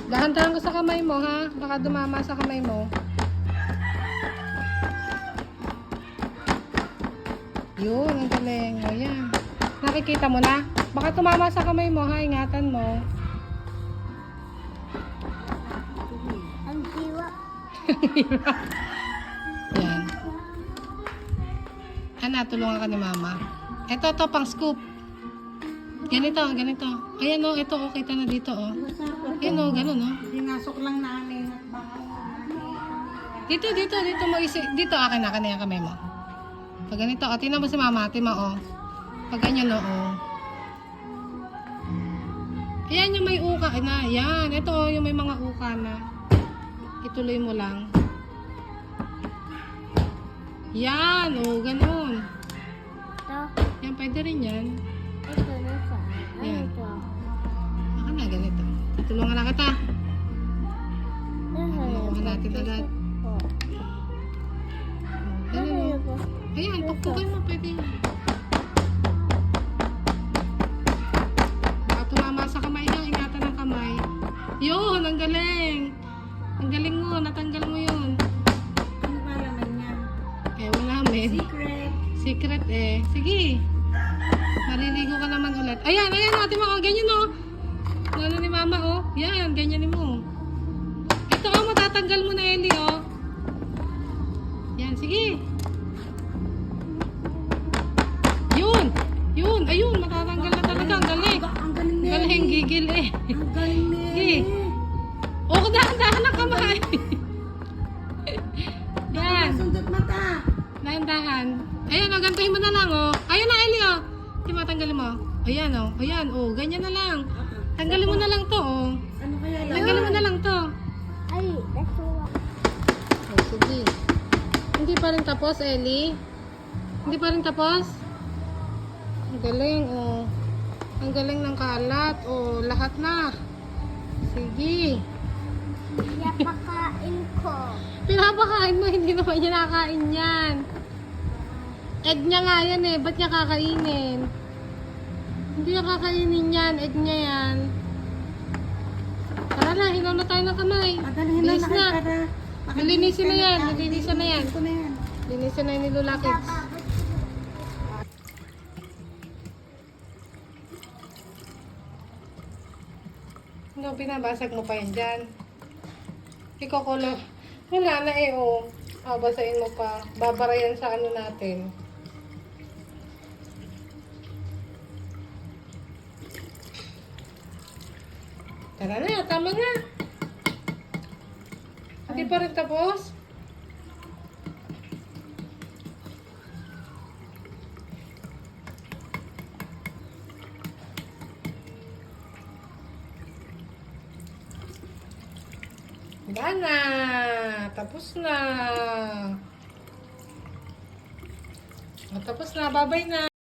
Dahan-dahan ko sa kamay mo, ha? Baka dumama sa kamay mo. Yun, ang galing. O, yan. Nakikita mo na? Baka tumama sa kamay mo, ha? Ingatan mo. Ang diwa. Yan. Ana, tulungan ka ni mama. Ito, pang scoop. Ganito. Ayan o, ito o, kita na dito o. Ayan o, ganun o. Pinasok lang namin at baka Dito mag-isi. Dito, akin na yung kamay mo. Pag ganito, o, tingnan mo si mama, tima o. Pag ganyan o, o. Ayan yung may uka na. Yan, ito o, yung may mga uka na. Ituloy mo lang. Yan, o, ganun. ito. Yan, pwede rin yan. Ito na sa. Ano Yan. ito? Ako na, ganito. Tulungan na kita. Ano Tulungan natin agad. po? Ganun o. Ano po? Ayan, tuktukin mo, pwede yan. Baka tumama sa kamay ha, ingatan ng kamay. Yun, ang galing. Ang galing mo, natanggal mo yun. Ano ba naman yan? Eh, wala men. Secret. Secret eh. Sige. Mariligo ka naman ulit. Ayan, natin mo. Ganyan o. Ano ni mama o. Yan, ganyan mo. Ito o, matatanggal mo na Ellie o. Yan, sige. Yun. Ayun, matatanggal na talaga. Ang galing. Ang galing Ang galing, gigil eh. Ang galing ni Sige. O, dahan-dahan na kamay. Yan. Sundot mata. Dahan-dahan. Ayan o, gantuhin mo na lang o. Ayun na Ellie o. Di matanggalin mo. Ayan o. Ayan o. Ganyan na lang. Tanggalin mo na lang to o. Ano kaya yan? Tanggalin mo na lang to. Ay, nasuwa. O, sige. Hindi pa rin tapos, Ellie. Hindi pa rin tapos. Ang galing o. Ang galing ng kalat o. Lahat na. Sige. Yapakain ko. Pinapakain mo. Hindi naman niya nakain yan. Egg niya nga yan eh. Ba't niya kakainin? Hindi niya kakainin yan. Egg niya yan. Tara na, hilaw na tayo ng kamay. Padalhin na Bilis na. para. Nalinisin na yan. Nalinisin na yan. Ito na yan. Linisin na yun ni Lola Kids. No, binabasag mo pa yan dyan. Ikaw ko lang. Wala na eh, oh. Basahin mo pa. Babara yan sa ano natin. Tara na, tama na. Hindi pa rin tapos? Wala na. Tapos na. O, tapos na. Babay na.